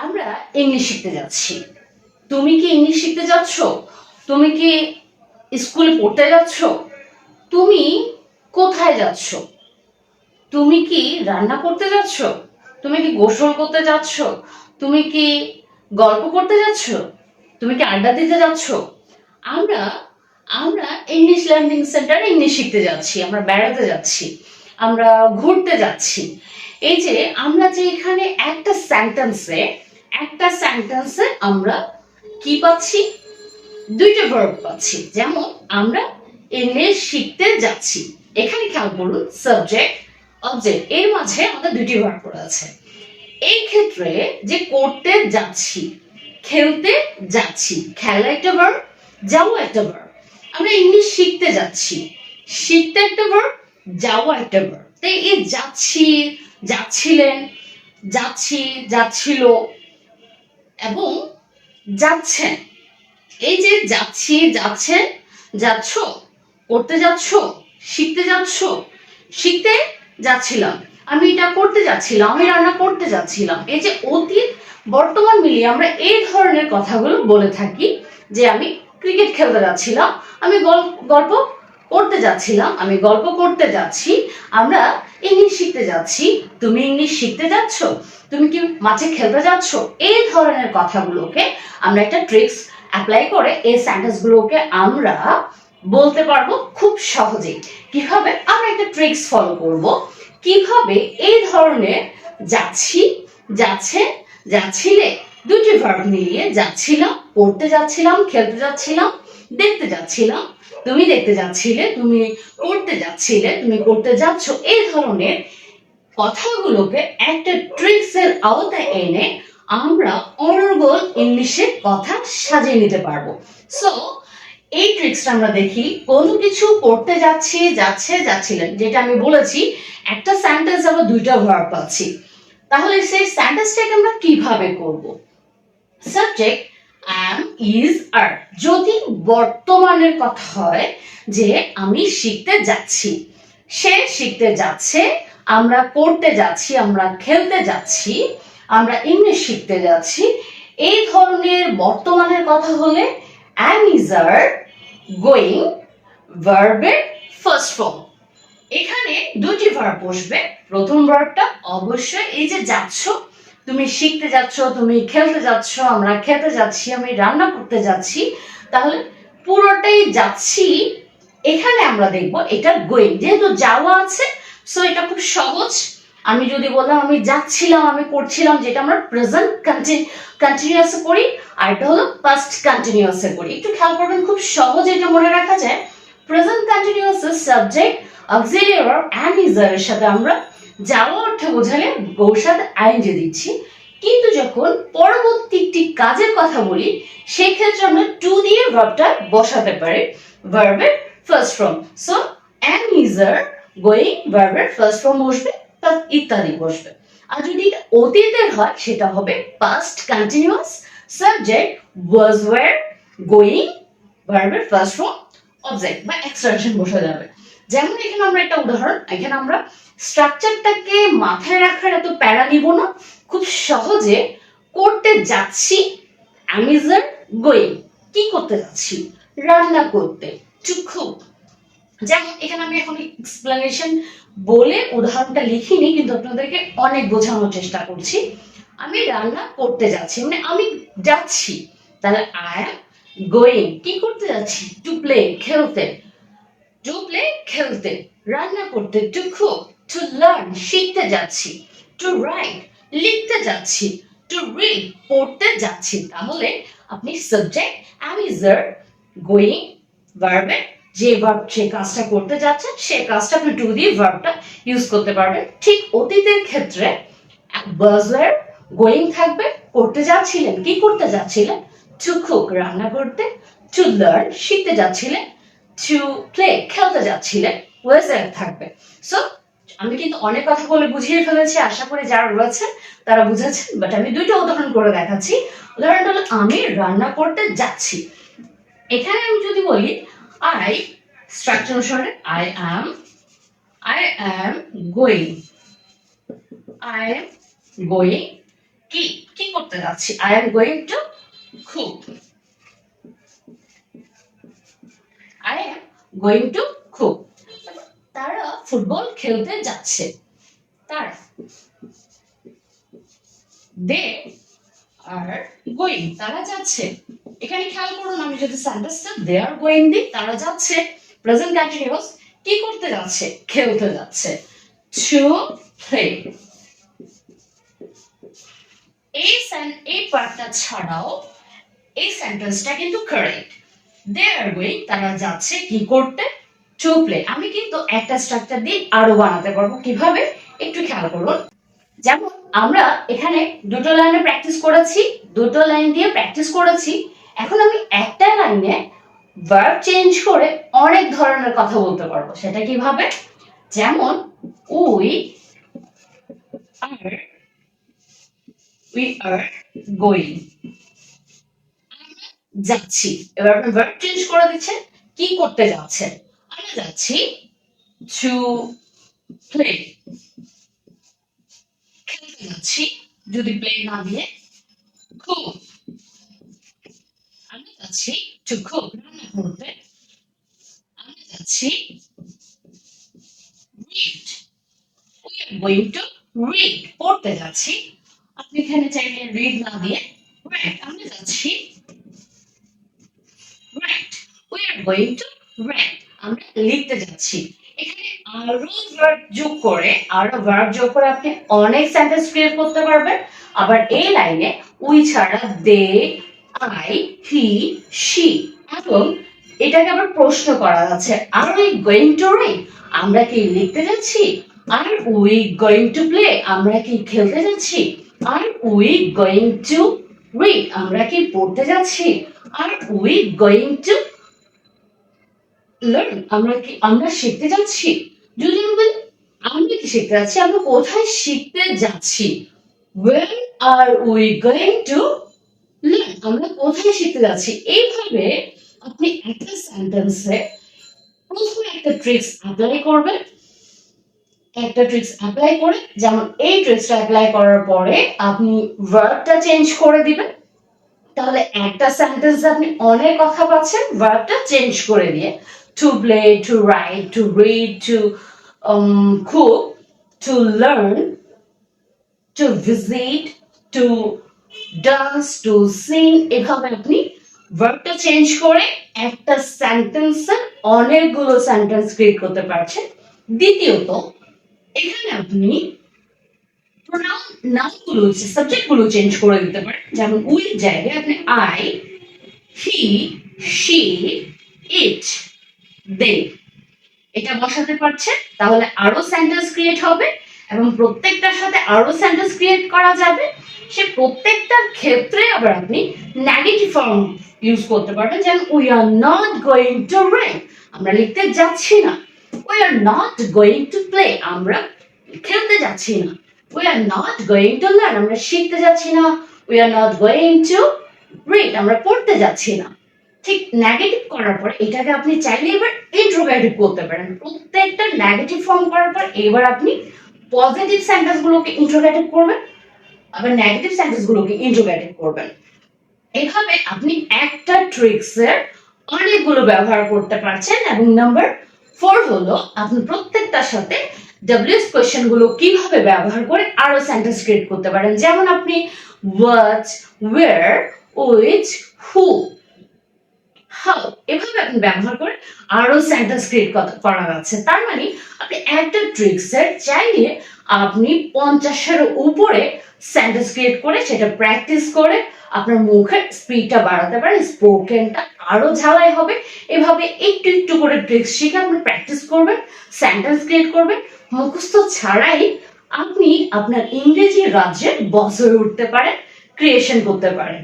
আমরা ইংলিশ শিখতে যাচ্ছি। তুমি কি ইংলিশ শিখতে যাচ্ছ? তুমি কি স্কুলে পড়তে যাচ্ছ? তুমি কোথায় যাচ্ছ? তুমি কি রান্না করতে যাচ্ছ? তুমি কি গোসল করতে যাচ্ছ? তুমি কি গল্প করতে যাচ্ছ? তুমি কি আড্ডা দিতে যাচ্ছ? আমরা আমরা ইংলিশ লার্নিং সেন্টারে ইংলিশ শিখতে যাচ্ছি, আমরা বেড়াতে যাচ্ছি, আমরা ঘুরতে যাচ্ছি। এই যে আমরা যে এখানে একটা সেন্টেন্সে আমরা কি পাচ্ছি? দুইটা ভার্ব পাচ্ছি। যেমন আমরা ইংলিশ শিখতে যাচ্ছি, এখানে খেয়াল করুন সাবজেক্ট অবজেক্ট এর মাঝে আমাদের দুইটি ভার্ব আছে। এই ক্ষেত্রে যে করতে যাচ্ছি, খেলতে যাচ্ছি, খেলা একটা ভার্ব, যাওয়া একটা ভার্ব। আমরা ইংলিশ শিখতে যাচ্ছি, শিখতে একটা ভার্ব, যাওয়া একটা ভার্ব। তাই এই যাচ্ছি, যাচ্ছিলেন, যাচ্ছি, যাচ্ছিল এবং যাচ্ছেন, এই যে যাচ্ছি, যাচ্ছেন, যাচ্ছ, করতে যাচ্ছ, শিখতে যাচ্ছ, শিখতে যাচ্ছিলাম, আমি এটা করতে যাচ্ছিলাম, আমি রান্না করতে যাচ্ছিলাম। এই যে অতীত বর্তমান মিলিয়ে আমরা এই ধরনের কথাগুলো বলে থাকি। যে আমি ক্রিকেট খেলতে যাচ্ছিলাম, আমি গল্প করতে যাচ্ছিলাম, আমি গল্প করতে যাচ্ছি, আমরা ইংলিশ শিখতে যাচ্ছি, তুমি ইংলিশ শিখতে যাচ্ছ, তুমি কি মাঠে খেলতে যাচ্ছ। এই ধরনের কথাগুলোকে আমরা একটা ট্রিক্স অ্যাপ্লাই করে এই সেন্টেন্সগুলোকে আমরা বলতে পারবো খুব সহজেই। কিভাবে? আমরা একটা ট্রিক্স ফলো করব। কিভাবে এই ধরনের যাচ্ছি, যাচ্ছে, যাচ্ছিলে দুটি ভার্ব মিলিয়ে যাচ্ছিলাম, পড়তে যাচ্ছিলাম, খেলতে যাচ্ছিলাম, দেখতে যাচ্ছিলাম, তুমি দেখতে যাচ্ছিলে, তুমি করতে যাচ্ছিলে, তুমি করতে যাচ্ছ, এই ধরনের কথাগুলোকে একটা ট্রিক্স এর আওতায় এনে আমরা অনর্গল ইংলিশে কথা সাজিয়ে নিতে পারবো। সো এই ট্রিক্সটা আমরা দেখি। কোনো কিছু করতে যাচ্ছি, যাচ্ছে, যাচ্ছিলেন, যেটা আমি বলেছি একটা সেন্টেন্স আমরা দুইটা ভার্ব পাচ্ছি। তাহলে সেই সেন্টেন্সটাকে আমরা কিভাবে করব? সাবজেক্ট am is are যদি বর্তমানের কথা হয়, যে আমি শিখতে যাচ্ছি, সে শিখতে যাচ্ছে, আমরা পড়তে যাচ্ছি, আমরা খেলতে যাচ্ছি, আমরা ইংলিশ শিখতে যাচ্ছি, এই ধরনের বর্তমানের কথা হলে am is are going ভার্বের ফার্স্ট ফর্ম। এখানে দুটি ভার্ব বসবে। প্রথম ভার্বটা অবশ্যই এই যে যাচ্ছ, তুমি শিখতে যাচ্ছ, তুমি খেলতে যাচ্ছ, আমরা খেতে যাচ্ছি, আমি রান্না করতে যাচ্ছি, তাহলে পুরোটাই যাচ্ছি। এখানে আমরা দেখব এটা গোয়িং, যেহেতু যাওয়া আছে, সো এটা খুব সহজ। আমি যদি বললাম আমি যাচ্ছিলাম, আমি করছিলাম, যেটা আমরা প্রেজেন্ট কন্টিনিউয়াসে করি, আর এটা হলো পাস্ট কন্টিনিউয়াসে করি। একটু খেয়াল করবেন, খুব সহজ এটা মনে রাখা যায়। প্রেজেন্ট কন্টিনিউয়াসের subject auxiliary verb am is are এর সাথে আমরা যাওয়া অর্থে বোঝালে গোর সাথে আইএনজি দিচ্ছি। কিন্তু যখন পরবর্তী একটি কাজের কথা বলি, সেই ক্ষেত্রে আমরা টু দিয়ে ভার্বটা বসাতে পারি ভার্বের first form. So am is are going ভার্বের ফার্স্ট ফর্ম বসবে, ইত্যাদি বসবে। আর যদি অতীতের হয়, সেটা হবে past continuous, subject was were going ভার্বের ফার্স্ট ফর্ম, অবজেক্ট বা এক্সটেনশন বসে যাবে। যেমন এখানে আমরা একটা উদাহরণ, এখানে আমরা স্ট্রাকচারটাকে মাথায় রাখার এত প্যারা নিব না, খুব সহজে করতে যাচ্ছি am is are going, কি করতে যাচ্ছি? রান্না করতে, to cook। যেমন এখানে আমি এখন এক্সপ্লেনেশন বলে উদাহরণটা লিখিনি, কিন্তু আপনাদেরকে অনেক বোঝানোর চেষ্টা করছি। আমি রান্না করতে যাচ্ছি, মানে আমি যাচ্ছি, তাহলে I am going, কি করতে যাচ্ছি? টু প্লে, খেলতে, টু প্লে খেলতে, রান্না করতে, টু কুক, টু লার্ন শিখতে যাচ্ছি, টু রাইট লিখতে যাচ্ছি, টু রিড পড়তে যাচ্ছি। তাহলে আপনি subject am is are going ভার্বে যে ভার্ব যে কাজটা করতে যাচ্ছেন, সেই কাজটা আপনি টু দিয়ে ভার্বটা ইউজ করতে পারবেন। ঠিক অতীতের ক্ষেত্রে was were going থাকবে, করতে যাচ্ছিলেন, কি করতে যাচ্ছিলেন? টু কুক রান্না করতে, টু লার্ন শিখতে যাচ্ছিলেন, টু প্লে খেলতে যাচ্ছিলেন, was were থাকবে। সো আমি কিন্তু অনেক কথা বলে বুঝিয়ে ফেলেছি, আশা করি যারা রয়েছেন তারা বুঝেছেন, বাট আমি দুইটা উদাহরণ করে দেখাচ্ছি। উদাহরণটা হলো আমি রান্না করতে যাচ্ছি। এখানে আমি যদি বলি I, স্ট্রাকচার অনুসারে I am going, I am going কি কি করতে যাচ্ছি, I am going to cook, I am going to cook. তারা ফুটবল খেলতে যাচ্ছে, তারা, দে আর গোয়িং, তারা যাচ্ছে। এখানে খেয়াল করুন, আমি যদি সেন্টেন্সটা দে আর গোয়িং দিই, তারা যাচ্ছে, প্রেজেন্ট কন্টিনিউয়াস, কি করতে যাচ্ছে, খেলতে যাচ্ছে, টু প্লে। এই পার্টটা ছাড়াও এই সেন্টেন্সটা কিন্তু কারেক্ট। দে আর গোয়িং, তারা যাচ্ছে কি করতে, টু প্লে। আমি কিন্তু একটা স্ট্রাকচার দিয়ে আরো বানাতে পারবো, কিভাবে একটু খেয়াল করুন। যেমন আমরা এখানে দুটো লাইনে প্র্যাকটিস করেছি, দুটো লাইন দিয়ে প্র্যাকটিস করেছি। এখন আমি একটা লাইনে ভার্ব চেঞ্জ করে অনেক ধরনের কথা বলতে পারবো। সেটা কিভাবে? যেমন উই আর গোয়িং, যাচ্ছি। এবার আপনি ভার্ব চেঞ্জ করে দিচ্ছেন, কি করতে যাচ্ছেন, আমরা যাচ্ছি টু প্লে, খেলতে যাচ্ছি, যদি প্লে না দিয়ে কুক, আমি যাচ্ছি টু কুক, রান্না করতে, আমি যাচ্ছি read, we are going to read, পড়তে যাচ্ছি। আপনি এখানে চাইলে রিড না দিয়ে রাইট, আমি যাচ্ছি right, we are going to right, আমরা লিখতে যাচ্ছি। এখানে আরো ভার্ব যোগ করে আপনি অনেক সেন্টেন্স ক্রিয়েট করতে পারবেন। আবার এই লাইনে উই ছাড়া দে, আই, হি, শি, এবং এটাকে আবার প্রশ্ন করা যাচ্ছে, আর উই গোয়িং টু রিড, আমরা কি লিখতে যাচ্ছি, আর উই গোয়িং টু প্লে, আমরা কি খেলতে যাচ্ছি, আর উই গোয়িং টু রিড, আমরা কি পড়তে যাচ্ছি, আর উই গোয়িং টু লার্ন, আমরা শিখতে যাচ্ছি। যদি আমি বলি আমরা কি শিখতে যাচ্ছি, আমরা কোথায় শিখতে যাচ্ছি, where are we going to learn, আমরা কোথায় শিখতে যাচ্ছি। এইভাবে আপনি একটা সেন্টেন্সে প্রথমে একটা ট্রিক্স অ্যাপ্লাই করবেন, একটা ট্রিক্স অ্যাপ্লাই করে, যেমন এই ট্রিক্সটা অ্যাপ্লাই করার পরে আপনি ভার্বটা চেঞ্জ করে দিবেন, তাহলে একটা সেন্টেন্সে আপনি অনেক কথা পাচ্ছেন ভার্বটা চেঞ্জ করে দিয়ে। To play, to write, to read, to cook, to learn, to visit, to dance, to sing, এভাবে আপনি ভার্বটা চেঞ্জ করে একটা সেন্টেন্সে অনেকগুলো সেন্টেন্স ক্রিয়েট করতে পারছেন। দ্বিতীয়ত, এখানে আপনি নাউনগুলো, সাবজেক্টগুলো চেঞ্জ করে দিতে পারেন। যেমন উই জায়গায় আপনি আই, হি, শি, ইট, দে এটা বসাতে পারছেন, তাহলে আরো সেন্টেন্স ক্রিয়েট হবে এবং প্রত্যেকটার সাথে আরো সেন্টেন্স ক্রিয়েট করা যাবে। সে প্রত্যেকটার ক্ষেত্রে আবার আপনি নেগেটিভ ফর্ম ইউজ করতে পারবেন। যেমন we are not going to ride, আমরা লিখতে যাচ্ছি না। We are not going to play, আমরা খেলতে যাচ্ছি না। We are not going to learn, আমরা শিখতে যাচ্ছি না। We are not going to read, আমরা পড়তে যাচ্ছি না। ঠিক নেগেটিভ করার পর এটাকে আপনি চাইলে এবার ইন্ট্রোগেটিভ করতে পারেন। প্রত্যেকটা নেগেটিভ ফর্ম করার পর এবার আপনি পজিটিভ সেন্টেন্স গুলোকে ইন্ট্রোগেটিভ করবেন, আবার নেগেটিভ সেন্টেন্স গুলোকে ইন্ট্রোগেটিভ করবেন। এভাবে আপনি একটা ট্রিক্সের অনেকগুলো ব্যবহার করতে পারছেন। এবং নাম্বার 4 হলো আপনি প্রত্যেকটার সাথে ডব্লিউএস কোয়েশ্চেন গুলো কিভাবে ব্যবহার করে আরো সেন্টেন্স ক্রিয়েট করতে পারেন। যেমন আপনি what, where, which, who, how, এভাবে আপনি ব্যবহার করে আরো সেন্টেন্স ক্রিয়েট করা যাচ্ছে। তার মানে আপনি একটা ট্রিক্সের চাইলে আপনি 50-এর উপরে সেন্টেন্স ক্রিয়েট করে সেটা প্র্যাকটিস করে আপনার মুখের স্পিডটা বাড়াতে পারেন, স্পোকেনটা আরো ঝালাই হবে। এভাবে একটু একটু করে ট্রিক্স শিখে আপনি প্র্যাকটিস করবেন, সেন্টেন্স ক্রিয়েট করবেন। মুখস্থ ছাড়াই আপনি আপনার ইংরেজি রাজ্যের বস হয়ে উঠতে পারেন, ক্রিয়েশন করতে পারেন।